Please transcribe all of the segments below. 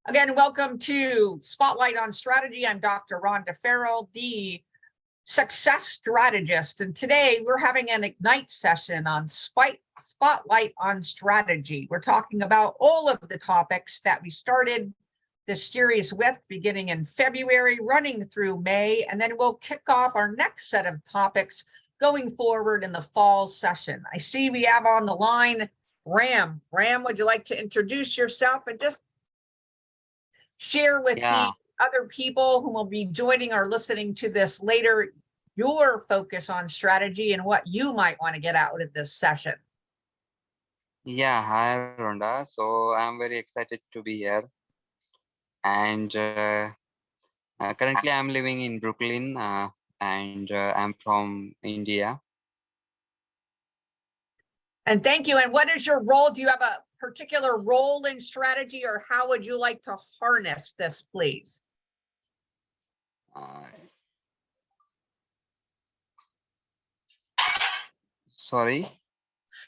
Again, welcome to Spotlight on Strategy. I'm Dr. Rhonda Farrell, the success strategist. And today we're having an Ignite session on Spotlight on Strategy. We're talking about all of the topics that we started this series with beginning in February, running through May, and then we'll kick off our next set of topics going forward in the fall session. I see we have on the line Ram. Ram, would you like to introduce yourself and just share with the other people who will be joining or listening to this later your focus on strategy and what you might want to get out of this session? Hi Rhonda. So I'm very excited to be here. And currently I'm living in Brooklyn and I'm from India. And thank you. And what is your role? Do you have a particular role in strategy, or how would you like to harness this, please? Sorry?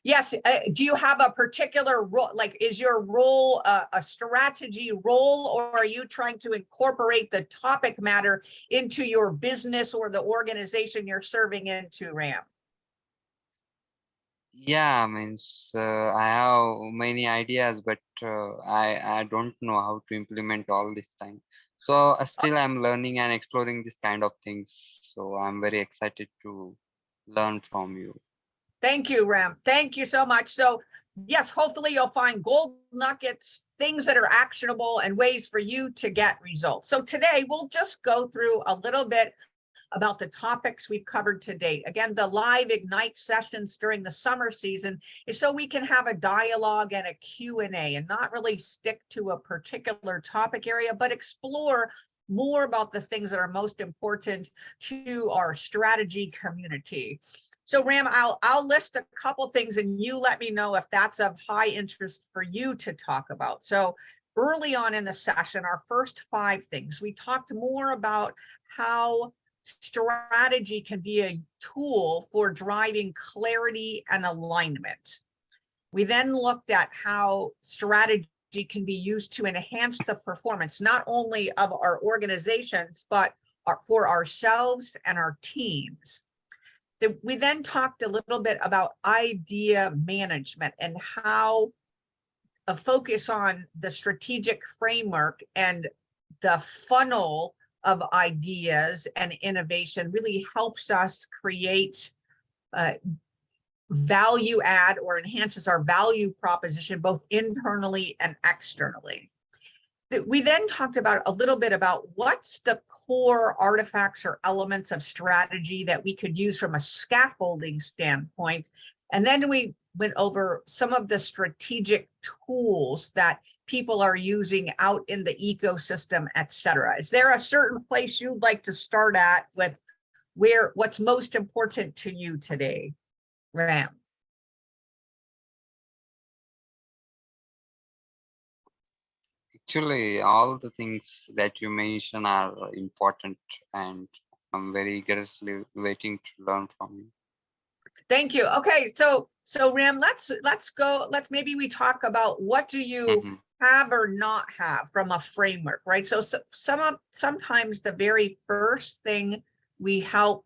Yes. Do you have a particular role? Like, is your role a strategy role, or are you trying to incorporate the topic matter into your business or the organization you're serving into, Ram? Yeah, means I have many ideas, but I don't know how to implement all this time. So still I'm learning and exploring this kind of things. So I'm very excited to learn from you. Thank you, Ram. Thank you so much. So yes, hopefully you'll find gold nuggets, things that are actionable and ways for you to get results. So today we'll just go through a little bit about the topics we've covered to date. Again, the live Ignite sessions during the summer season is so we can have a dialogue and a Q&A and not really stick to a particular topic area, but explore more about the things that are most important to our strategy community. So Ram, I'll list a couple things and you let me know if that's of high interest for you to talk about. So early on in the session, our first 5 things, we talked more about how strategy can be a tool for driving clarity and alignment. We then looked at how strategy can be used to enhance the performance, not only of our organizations, but for ourselves and our teams. We then talked a little bit about idea management and how a focus on the strategic framework and the funnel of ideas and innovation really helps us create value add or enhances our value proposition both internally and externally. We then talked about a little bit about what's the core artifacts or elements of strategy that we could use from a scaffolding standpoint. And then we went over some of the strategic tools that people are using out in the ecosystem, et cetera. Is there a certain place you'd like to start at with what's most important to you today, Ram? Actually, all the things that you mentioned are important, and I'm very eagerly waiting to learn from you. Thank you. Okay, so Ram, let's maybe we talk about what do you have or not have from a framework, right? So sometimes the very first thing we help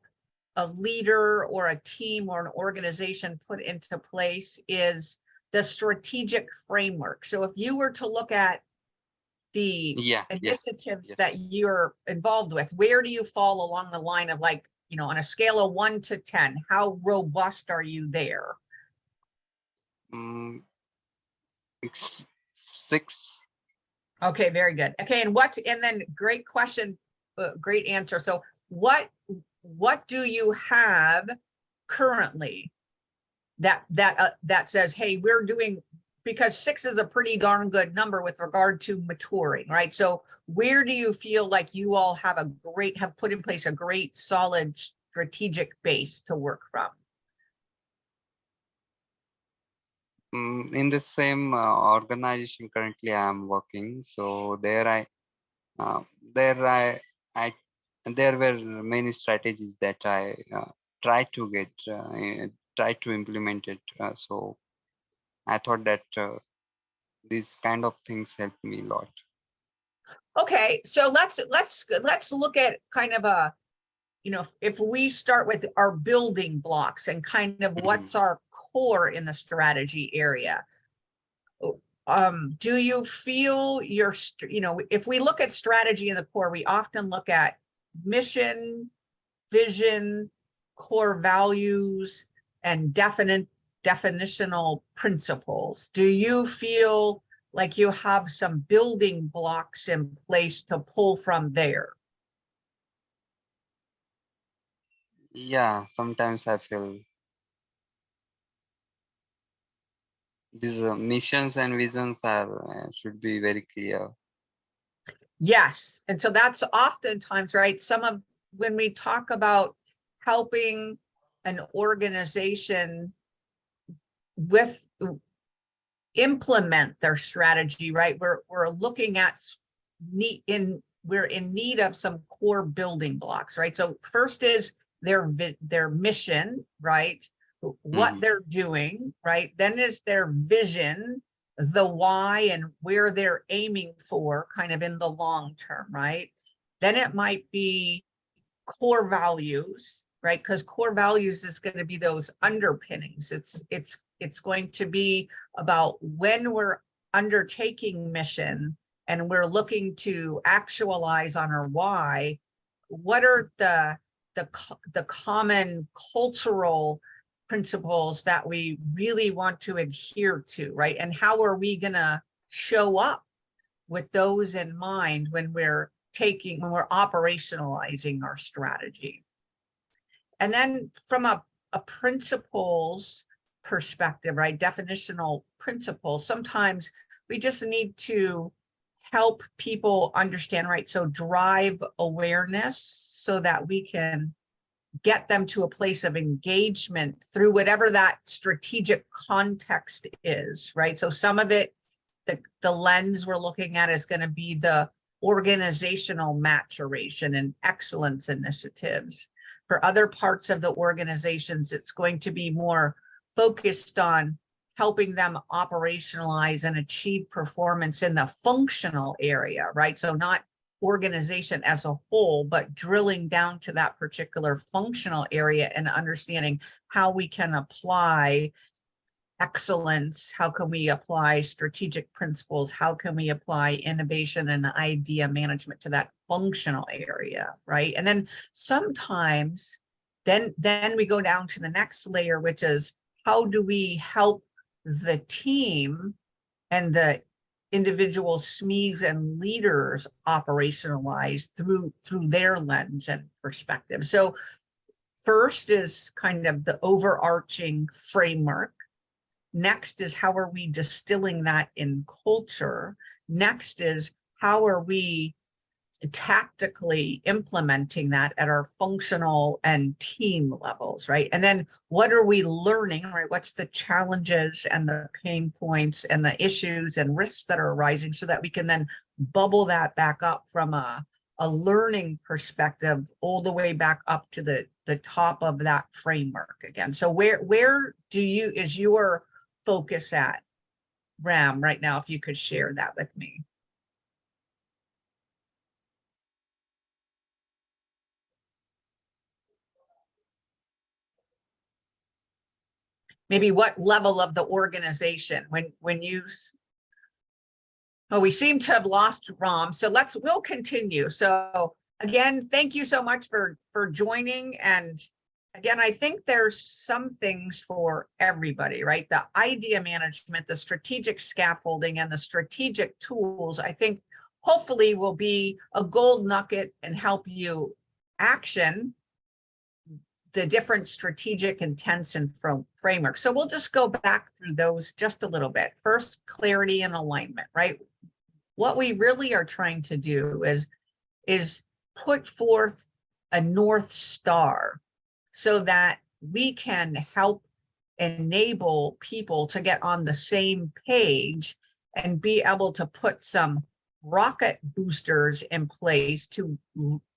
a leader or a team or an organization put into place is the strategic framework. So if you were to look at the initiatives that you're involved with, where do you fall along the line of, like, you know, on a scale of 1 to 10, how robust are you there? It's 6. Okay, very good. Okay, and then great question, great answer. So what do you have currently that says, hey, we're doing, because 6 is a pretty darn good number with regard to maturing, right? So where do you feel like you all have put in place a great solid strategic base to work from? In the same organization currently I'm working, so there were many strategies that I try to implement it. So I thought that these kind of things help me a lot. Okay, so let's look at kind of a, if we start with our building blocks and kind of what's Mhm. our core in the strategy area. Do you feel if we look at strategy in the core, we often look at mission, vision, core values, and definitional principles. Do you feel like you have some building blocks in place to pull from there? Yeah, sometimes I feel these missions and visions are should be very clear. Yes. And so that's oftentimes, right? When we talk about helping an organization with implement their strategy, right? We're looking at we're in need of some core building blocks, right? So first is their mission, right? What Mhm. they're doing, right? Then is their vision, the why and where they're aiming for kind of in the long term, right? Then it might be core values, right? Because core values is going to be those underpinnings. It's going to be about when we're undertaking mission and we're looking to actualize on our why, what are the common cultural principles that we really want to adhere to, right? And how are we going to show up with those in mind when we're operationalizing our strategy? And then from a principles perspective, right? Definitional principles, sometimes we just need to help people understand, right? So drive awareness so that we can get them to a place of engagement through whatever that strategic context is, right? So some of it, the lens we're looking at is going to be the organizational maturation and excellence initiatives. For other parts of the organizations, it's going to be more focused on helping them operationalize and achieve performance in the functional area, right? So not organization as a whole, but drilling down to that particular functional area and understanding how we can apply excellence, how can we apply strategic principles, how can we apply innovation and idea management to that functional area, right? And then sometimes then we go down to the next layer, which is how do we help the team and the individual SMEs and leaders operationalize through their lens and perspective. So first is kind of the overarching framework. Next is how are we distilling that in culture? Next is how are we tactically implementing that at our functional and team levels, right? And then what are we learning, right? What's the challenges and the pain points and the issues and risks that are arising so that we can then bubble that back up from a learning perspective all the way back up to the top of that framework again. So where is your focus at, Ram, right now, if you could share that with me? Maybe what level of the organization when you, oh, we seem to have lost Ram. So we'll continue. So again, thank you so much for joining. And again, I think there's some things for everybody, right? The idea management, the strategic scaffolding, and the strategic tools, I think hopefully will be a gold nugget and help you action the different strategic intents and framework. So we'll just go back through those just a little bit. First, clarity and alignment, right? What we really are trying to do is put forth a North Star so that we can help enable people to get on the same page and be able to put some rocket boosters in place to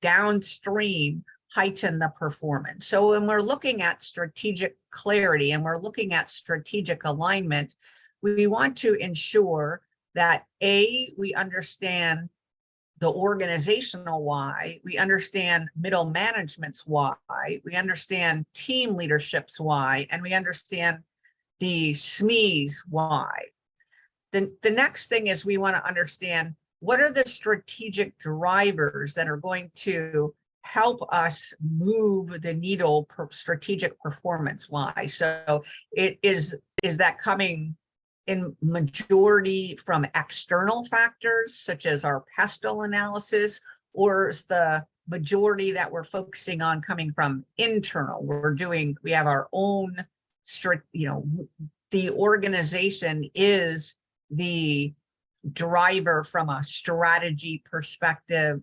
downstream heighten the performance. So when we're looking at strategic clarity and we're looking at strategic alignment, we want to ensure that A, we understand the organizational why, we understand middle management's why, we understand team leadership's why, and we understand the SME's why. Then the next thing is we want to understand what are the strategic drivers that are going to help us move the needle per strategic performance wise. So it is that coming in majority from external factors such as our pestle analysis, or is the majority that we're focusing on coming from internal? We have our own the organization is the driver from a strategy perspective,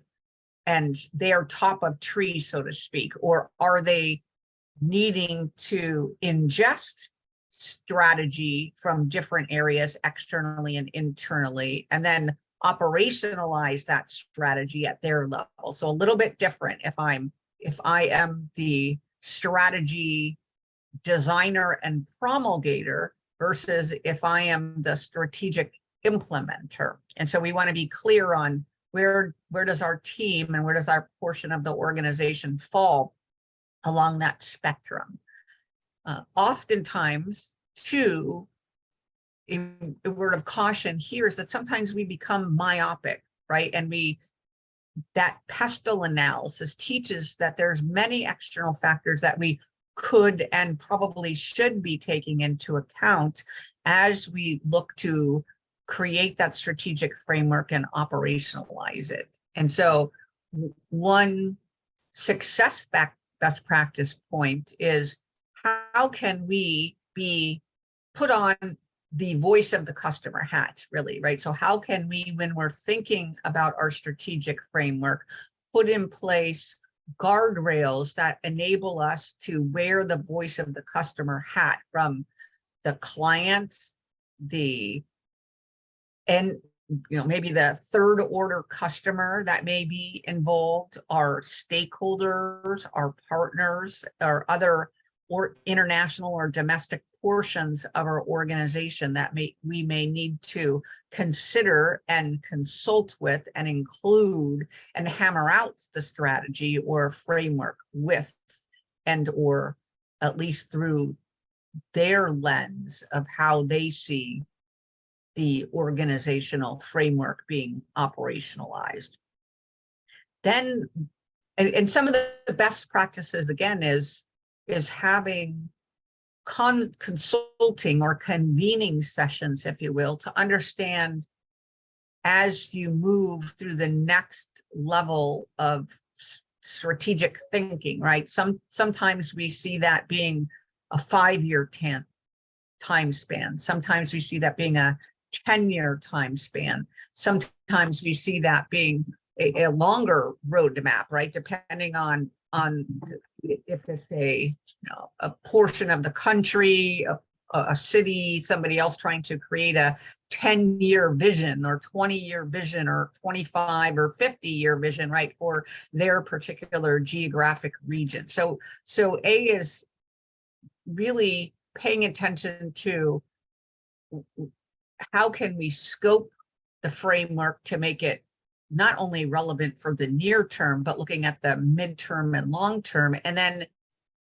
and they're top of tree, so to speak, or are they needing to ingest strategy from different areas externally and internally, and then operationalize that strategy at their level? So a little bit different if I am the strategy designer and promulgator versus if I am the strategic implementer. And so we want to be clear on where does our team and where does our portion of the organization fall along that spectrum. Oftentimes, too, a word of caution here is that sometimes we become myopic, right? And that pestle analysis teaches that there's many external factors that we could and probably should be taking into account as we look to create that strategic framework and operationalize it. And so one success best practice point is, how can we put on the voice of the customer hat, really, right? So how can we, when we're thinking about our strategic framework, put in place guardrails that enable us to wear the voice of the customer hat, from the client, maybe the third order customer that may be involved, our stakeholders, our partners, or other or international or domestic portions of our organization that we may need to consider and consult with and include and hammer out the strategy or framework with, and or at least through their lens of how they see the organizational framework being operationalized. Then, and some of the best practices, again, is having consulting or convening sessions, if you will, to understand as you move through the next level of strategic thinking, right? Sometimes we see that being a 5-year time span. Sometimes we see that being a 10-year time span. Sometimes we see that being a longer roadmap, right? Depending on if it's a portion of the country, a city, somebody else trying to create a 10-year vision or 20-year vision or 25 or 50-year vision, right, for their particular geographic region. So A is really paying attention to how can we scope the framework to make it not only relevant for the near term, but looking at the midterm and long term. And then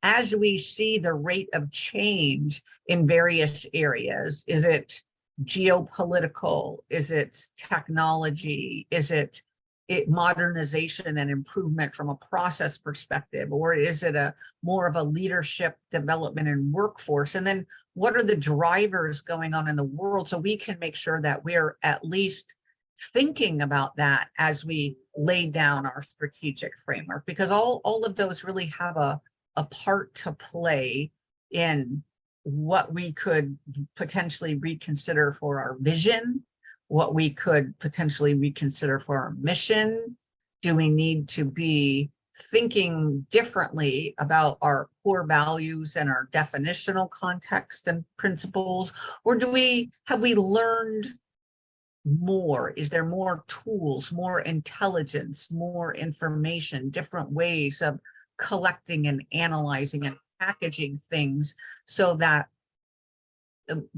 as we see the rate of change in various areas, is it geopolitical? Is it technology? Is it modernization and improvement from a process perspective? Or is it more of a leadership development and workforce? And then what are the drivers going on in the world, so we can make sure that we're at least thinking about that as we lay down our strategic framework, because all of those really have a part to play in what we could potentially reconsider for our vision, what we could potentially reconsider for our mission. Do we need to be thinking differently about our core values and our definitional context and principles? Or have we learned more? Is there more tools, more intelligence, more information, different ways of collecting and analyzing and packaging things so that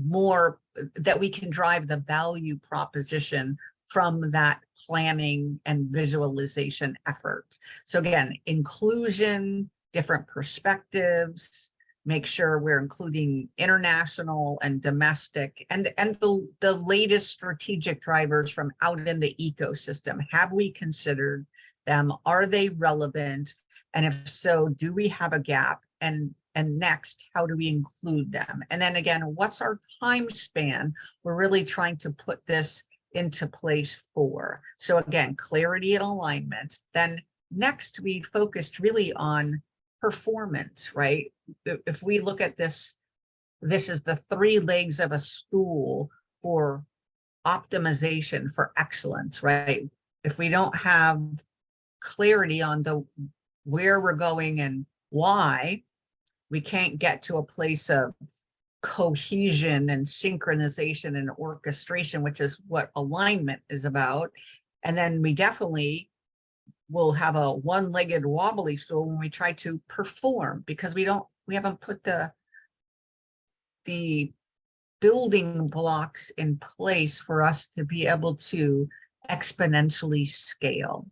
more that we can drive the value proposition from that planning and visualization effort. So again, inclusion, different perspectives, make sure we're including international and domestic and the latest strategic drivers from out in the ecosystem. Have we considered them? Are they relevant? And if so, do we have a gap? And next, how do we include them? And then again, what's our time span? We're really trying to put this into place for. So again, clarity and alignment. Then next, we focused really on performance, right? If we look at this, this is the three legs of a stool for optimization, for excellence, right? If we don't have clarity on the where we're going and why, we can't get to a place of cohesion and synchronization and orchestration, which is what alignment is about. And then we definitely will have a one-legged wobbly stool when we try to perform, because we haven't put the building blocks in place for us to be able to exponentially scale.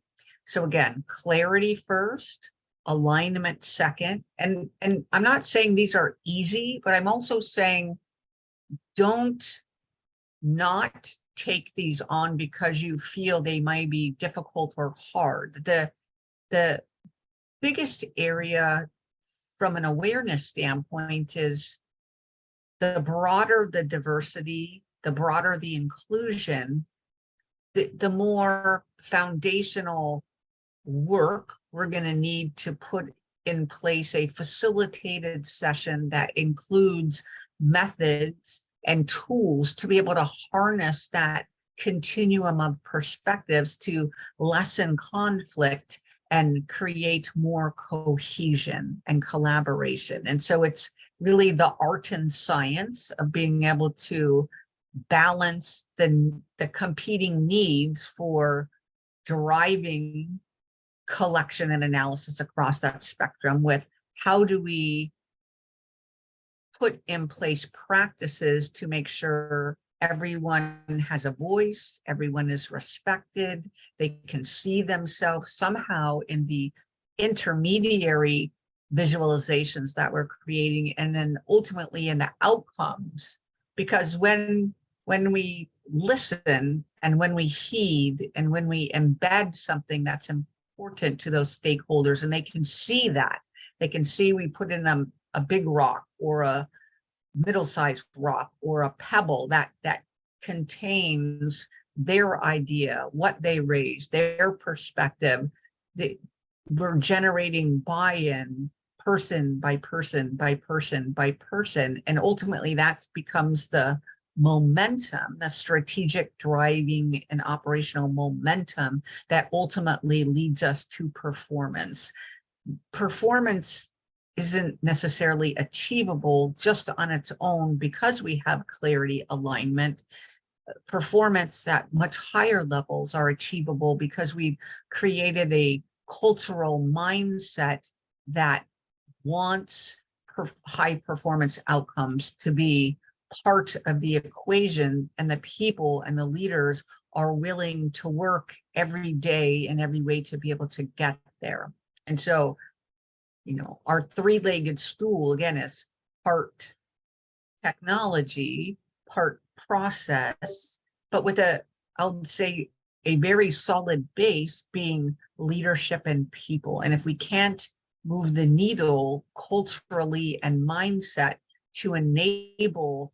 So again, clarity first, alignment second. And I'm not saying these are easy, but I'm also saying don't not take these on because you feel they might be difficult or hard. The biggest area from an awareness standpoint is the broader the diversity, the broader the inclusion, the more foundational work we're going to need to put in place a facilitated session that includes methods and tools to be able to harness that continuum of perspectives to lessen conflict and create more cohesion and collaboration. And so it's really the art and science of being able to balance the competing needs for driving collection and analysis across that spectrum with how do we put in place practices to make sure everyone has a voice, everyone is respected, they can see themselves somehow in the intermediary visualizations that we're creating, and then ultimately in the outcomes. Because when we listen and when we heed and when we embed something that's important to those stakeholders, and they can see that, they can see we put in a big rock or a middle-sized rock or a pebble that contains their idea, what they raised, their perspective. We're generating buy-in person by person by person by person, and ultimately that becomes the momentum, the strategic driving and operational momentum that ultimately leads us to performance. Performance isn't necessarily achievable just on its own because we have clarity, alignment. Performance at much higher levels are achievable because we've created a cultural mindset that wants high performance outcomes to be part of the equation, and the people and the leaders are willing to work every day in every way to be able to get there. And so, you know, our three-legged stool again is part technology, part process, but with I would say a very solid base being leadership and people. And if we can't move the needle culturally and mindset to enable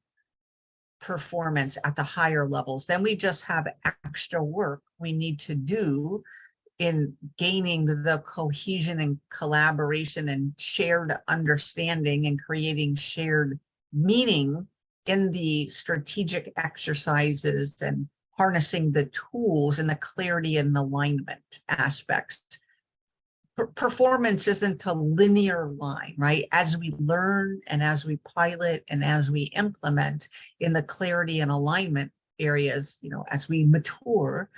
performance at the higher levels, then we just have extra work we need to do in gaining the cohesion and collaboration and shared understanding and creating shared meaning in the strategic exercises and harnessing the tools and the clarity and alignment aspects. Performance isn't a linear line, right? As we learn and as we pilot and as we implement in the clarity and alignment areas, you know, as we mature,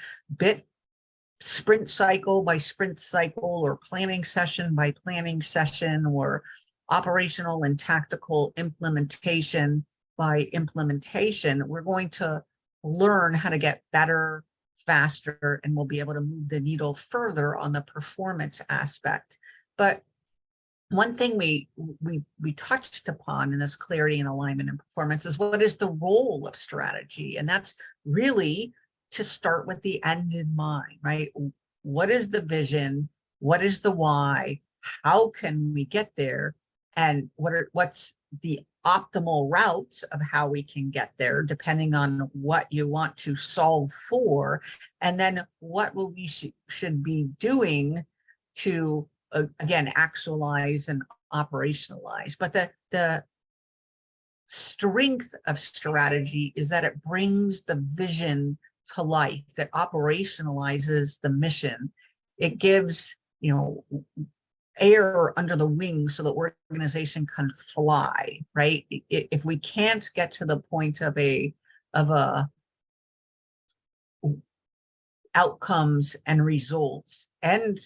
sprint cycle by sprint cycle, or planning session by planning session, or operational and tactical implementation by implementation, we're going to learn how to get better, faster, and we'll be able to move the needle further on the performance aspect. But one thing we touched upon in this clarity and alignment and performance is what is the role of strategy? And that's really to start with the end in mind, right? What is the vision? What is the why? How can we get there? And what's the optimal routes of how we can get there, depending on what you want to solve for? And then what will we should be doing to again, actualize and operationalize. But the strength of strategy is that it brings the vision to life. It operationalizes the mission. It gives, air under the wings so the organization can fly, right? If we can't get to the point of a outcomes and results, and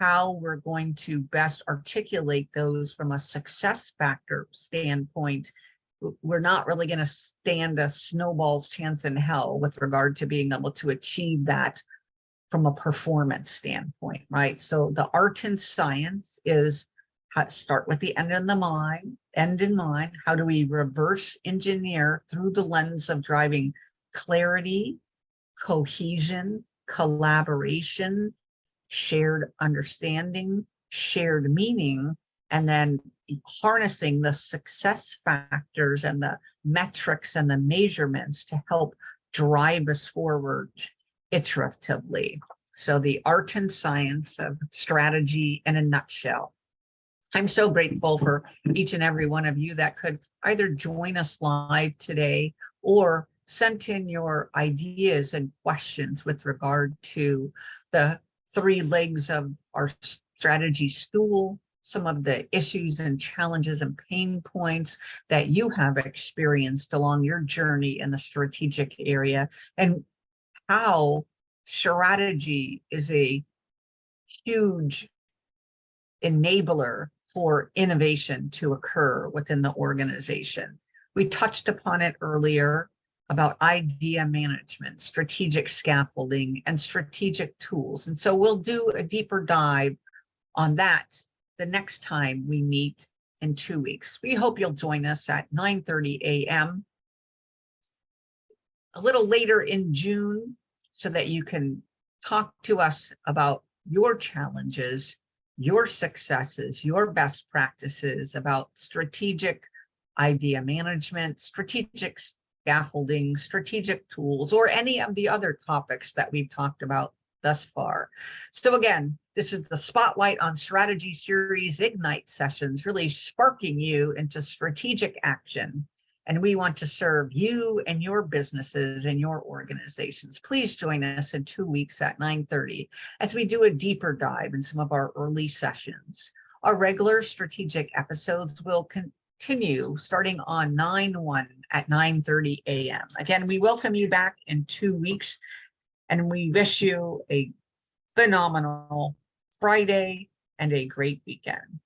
how we're going to best articulate those from a success factor standpoint, we're not really going to stand a snowball's chance in hell with regard to being able to achieve that from a performance standpoint, right? So the art and science is how to start with the end in mind. How do we reverse engineer through the lens of driving clarity, cohesion, collaboration, shared understanding, shared meaning, and then harnessing the success factors and the metrics and the measurements to help drive us forward iteratively. So the art and science of strategy in a nutshell. I'm so grateful for each and every one of you that could either join us live today or sent in your ideas and questions with regard to the 3 legs of our strategy stool, some of the issues and challenges and pain points that you have experienced along your journey in the strategic area, and how strategy is a huge enabler for innovation to occur within the organization. We touched upon it earlier about idea management, strategic scaffolding, and strategic tools. And so we'll do a deeper dive on that the next time we meet in 2 weeks. We hope you'll join us at 9:30 a.m. a little later in June so that you can talk to us about your challenges, your successes, your best practices about strategic idea management, strategic scaffolding, strategic tools, or any of the other topics that we've talked about thus far. So again, this is the Spotlight on Strategy Series Ignite sessions, really sparking you into strategic action. And we want to serve you and your businesses and your organizations. Please join us in 2 weeks at 9:30 as we do a deeper dive in some of our early sessions. Our regular strategic episodes will continue starting on 9/1 at 9:30 a.m. Again, we welcome you back in 2 weeks, and we wish you a phenomenal Friday and a great weekend.